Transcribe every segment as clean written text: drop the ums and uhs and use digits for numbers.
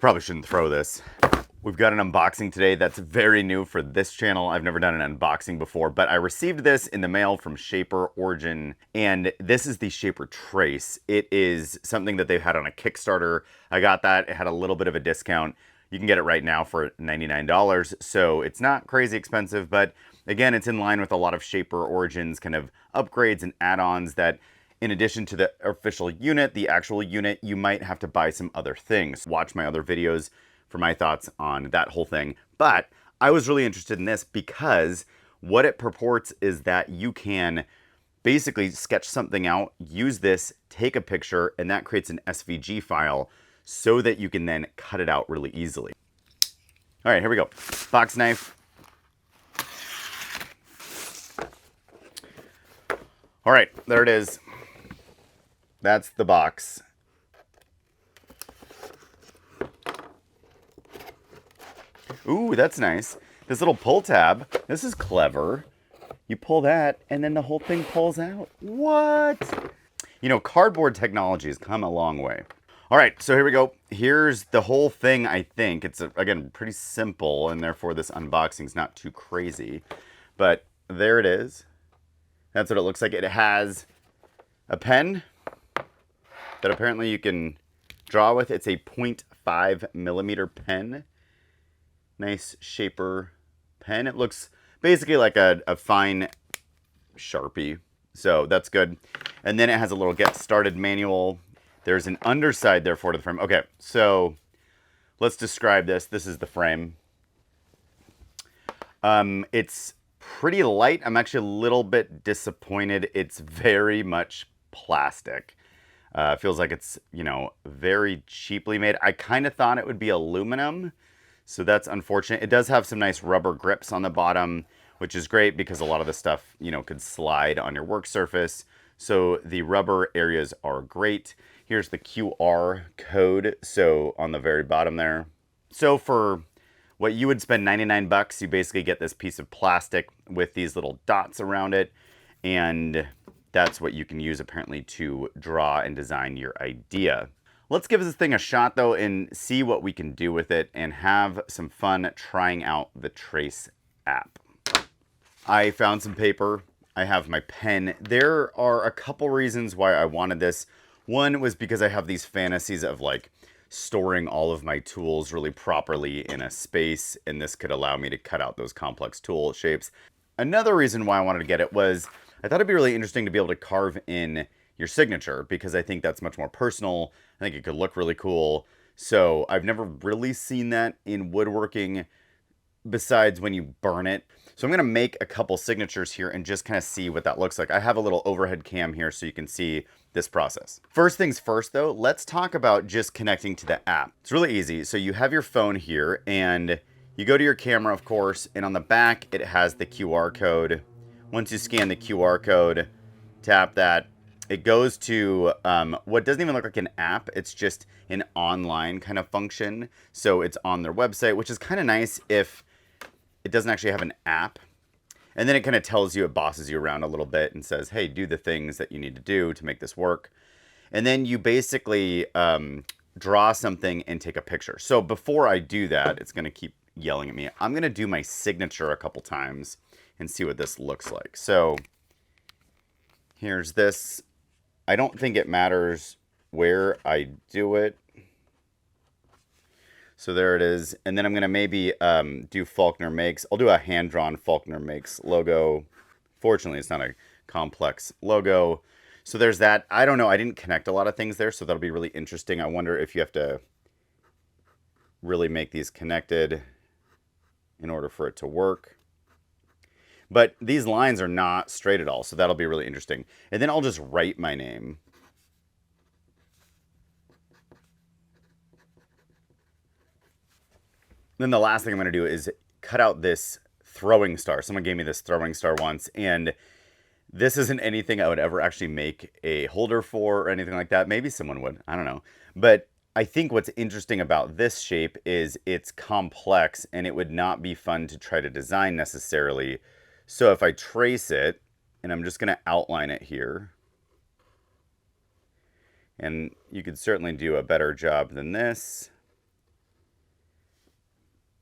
Probably shouldn't throw this. We've got an unboxing today that's very new for this channel. I've never done an unboxing before, but I received this in the mail from Shaper Origin, and this is the Shaper Trace. It is something that they've had on a Kickstarter. I got that. It had a little bit of a discount. You can get it right now for $99, so it's not crazy expensive, but again, it's in line with a lot of Shaper Origin's kind of upgrades and add-ons that in addition to the official unit, the actual unit, you might have to buy some other things. Watch my other videos for my thoughts on that whole thing. But I was really interested in this because what it purports is that you can basically sketch something out, use this, take a picture, and that creates an SVG file so that you can then cut it out really easily. All right, here we go. Box knife. All right, there it is. That's the box. Ooh, that's nice. This little pull tab, this is clever. You pull that and then the whole thing pulls out. What? You know, cardboard technology has come a long way. All right, so here we go. Here's the whole thing, I think. It's, again, pretty simple, and therefore this unboxing is not too crazy. But there it is. That's what it looks like. It has a pen that apparently you can draw with. It's a 0.5 millimeter pen. Nice Shaper pen. It looks basically like a fine Sharpie, so that's good. And then it has a little get started manual. There's an underside there for the frame. Okay, so let's describe this. This is the frame. It's pretty light. I'm actually a little bit disappointed. It's very much plastic. Feels like it's, you know, very cheaply made. I kind of thought it would be aluminum, so that's unfortunate. It does have some nice rubber grips on the bottom, which is great because a lot of the stuff, you know, could slide on your work surface. So the rubber areas are great. Here's the QR code, so on the very bottom there. So for what you would spend 99 bucks, you basically get this piece of plastic with these little dots around it, and that's what you can use apparently to draw and design your idea. Let's give this thing a shot though and see what we can do with it and have some fun trying out the Trace app. I found some paper. I have my pen. There are a couple reasons why I wanted this. One was because I have these fantasies of like storing all of my tools really properly in a space, and this could allow me to cut out those complex tool shapes. Another reason why I wanted to get it was I thought it'd be really interesting to be able to carve in your signature because I think that's much more personal. I think it could look really cool. So I've never really seen that in woodworking besides when you burn it. So I'm gonna make a couple signatures here and just kind of see what that looks like. I have a little overhead cam here so you can see this process. First things first though, let's talk about just connecting to the app. It's really easy. So you have your phone here and you go to your camera, of course, and on the back it has the QR code. Once you scan the QR code, tap that, it goes to what doesn't even look like an app. It's just an online kind of function. So it's on their website, which is kind of nice if it doesn't actually have an app. And then it kind of tells you, it bosses you around a little bit and says, hey, do the things that you need to do to make this work. And then you basically draw something and take a picture. So before I do that, it's going to keep yelling at me. I'm going to do my signature a couple times and see what this looks like. So here's this. I don't think it matters where I do it. So there it is. And then I'm going to maybe do Faulkner Makes. I'll do a hand-drawn Faulkner Makes logo. Fortunately, it's not a complex logo. So there's that. I don't know. I didn't connect a lot of things there, so that'll be really interesting. I wonder if you have to really make these connected in order for it to work. But these lines are not straight at all, so that'll be really interesting. And then I'll just write my name. Then the last thing I'm going to do is cut out this throwing star. Someone gave me this throwing star once, and this isn't anything I would ever actually make a holder for or anything like that. Maybe someone would. I don't know. But I think what's interesting about this shape is it's complex, and it would not be fun to try to design necessarily. So if I trace it, and I'm just going to outline it here, and you could certainly do a better job than this.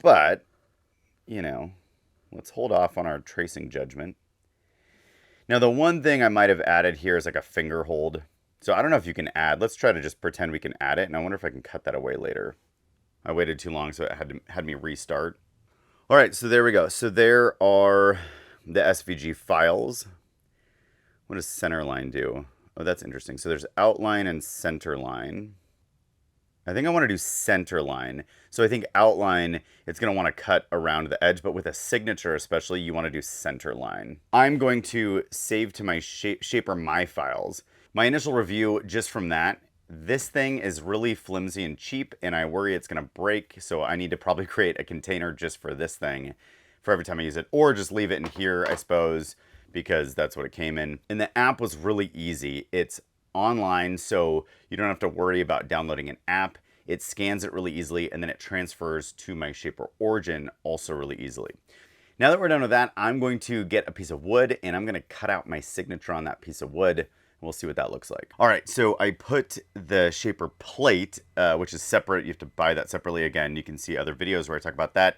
But, you know, let's hold off on our tracing judgment. Now, the one thing I might have added here is like a finger hold. So I don't know if you can add. Let's try to just pretend we can add it, and I wonder if I can cut that away later. I waited too long, so it had me restart. All right, so there we go. So there are the SVG files. What does center line do? Oh, that's interesting. So there's outline and center line. I think I want to do center line. So I think outline, it's going to want to cut around the edge, but with a signature especially, you want to do center line. I'm going to save to my Shaper My files. My initial review just from that, this thing is really flimsy and cheap, and I worry it's going to break, so I need to probably create a container just for this thing for every time I use it, or just leave it in here, I suppose, because that's what it came in. And the app was really easy. It's online, so you don't have to worry about downloading an app. It scans it really easily, and then it transfers to my Shaper Origin also really easily. Now that we're done with that, I'm going to get a piece of wood, and I'm going to cut out my signature on that piece of wood. We'll see what that looks like. All right, so I put the Shaper plate, which is separate. You have to buy that separately. Again, you can see other videos where I talk about that,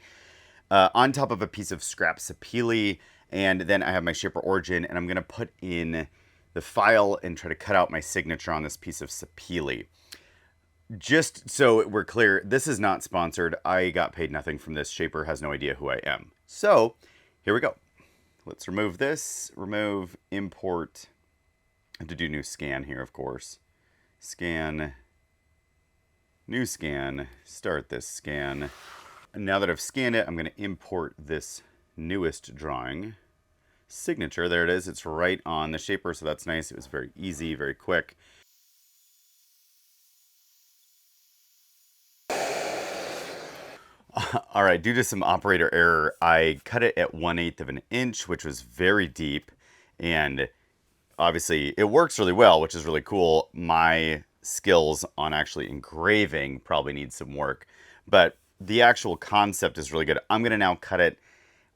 on top of a piece of scrap sapele, and then I have my Shaper Origin, and I'm going to put in the file and try to cut out my signature on this piece of sapele. Just so we're clear, this is not sponsored. I got paid nothing from this. Shaper has no idea who I am. So here we go. Let's remove this, remove, import. I have to do new scan here, of course. Scan, new scan, start this scan. And now that I've scanned it, I'm going to import this newest drawing. Signature, there it is. It's right on the Shaper, so that's nice. It was very easy, very quick. All right, due to some operator error, I cut it at 1/8 of an inch, which was very deep, and obviously it works really well, which is really cool. My skills on actually engraving probably need some work, but the actual concept is really good. I'm gonna now cut it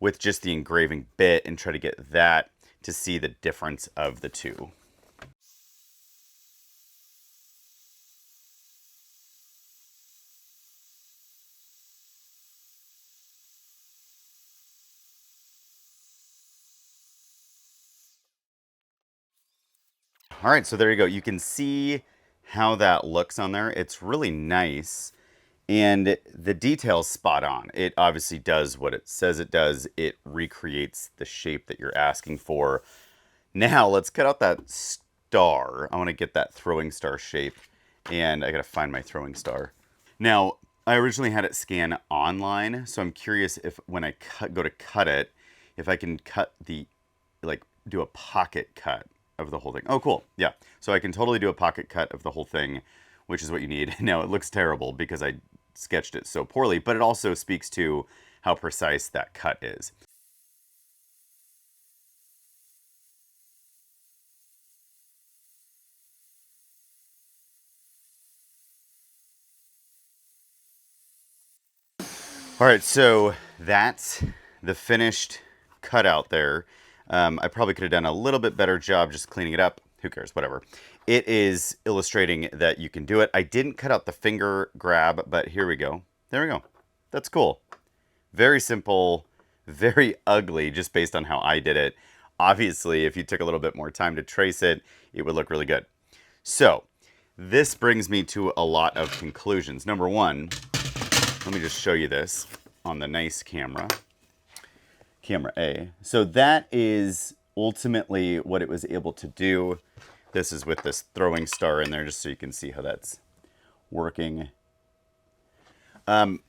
with just the engraving bit and try to get that to see the difference of the two. All right, so there you go. You can see how that looks on there. It's really nice. And the detail's spot on. It obviously does what it says it does. It recreates the shape that you're asking for. Now let's cut out that star. I want to get that throwing star shape, and I gotta find my throwing star. Now, I originally had it scan online, so I'm curious if when I go to cut it, if I can cut the, like, do a pocket cut of the whole thing. Oh, cool. Yeah. So I can totally do a pocket cut of the whole thing, which is what you need. Now, it looks terrible because I sketched it so poorly, but it also speaks to how precise that cut is. All right, so that's the finished cutout there. I probably could have done a little bit better job just cleaning it up. Who cares, whatever. It is illustrating that you can do it. I didn't cut out the finger grab, but here we go. There we go. That's cool. Very simple, very ugly, just based on how I did it. Obviously, if you took a little bit more time to trace it, it would look really good. So, this brings me to a lot of conclusions. Number one, let me just show you this on the nice camera. Camera A. So that is ultimately what it was able to do. This is with this throwing star in there, just so you can see how that's working. I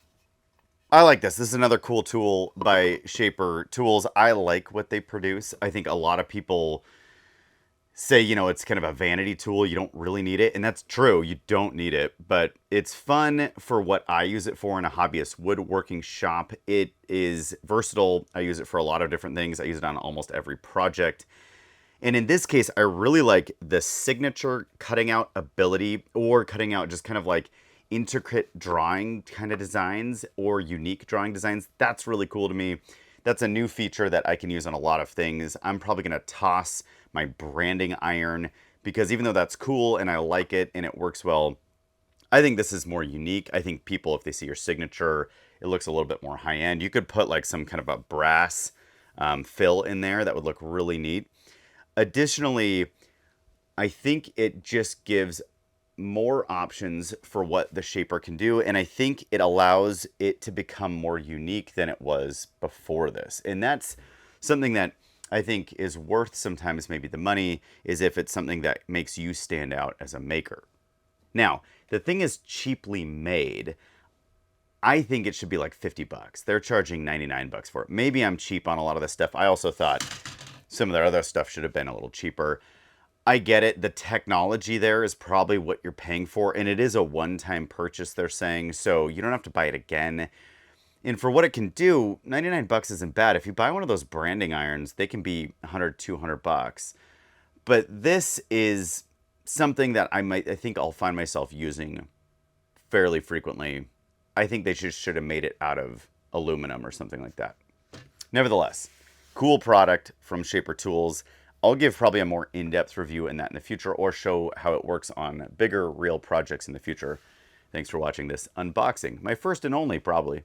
like this. This is another cool tool by Shaper Tools. I like what they produce. I think a lot of people say, you know, it's kind of a vanity tool. You don't really need it. And that's true. You don't need it. But it's fun for what I use it for in a hobbyist woodworking shop. It is versatile. I use it for a lot of different things. I use it on almost every project. And in this case, I really like the signature cutting out ability, or cutting out just kind of like intricate drawing kind of designs or unique drawing designs. That's really cool to me. That's a new feature that I can use on a lot of things. I'm probably going to toss my branding iron because even though that's cool and I like it and it works well, I think this is more unique. I think people, if they see your signature, it looks a little bit more high end. You could put like some kind of a brass fill in there that would look really neat. Additionally, I think it just gives more options for what the shaper can do, and I think it allows it to become more unique than it was before this. And that's something that I think is worth sometimes maybe the money, is if it's something that makes you stand out as a maker. Now, the thing is cheaply made. I think it should be like 50 bucks. They're charging 99 bucks for it. Maybe I'm cheap on a lot of this stuff. I also thought some of their other stuff should have been a little cheaper. I get it. The technology there is probably what you're paying for, and it is a one-time purchase, they're saying, so you don't have to buy it again. And for what it can do, 99 bucks isn't bad. If you buy one of those branding irons, they can be 100, 200 bucks. But this is something that I think I'll find myself using fairly frequently. I think they should have made it out of aluminum or something like that. Nevertheless, cool product from Shaper Tools. I'll give probably a more in-depth review in that in the future, or show how it works on bigger real projects in the future. Thanks for watching this unboxing. My first and only, probably.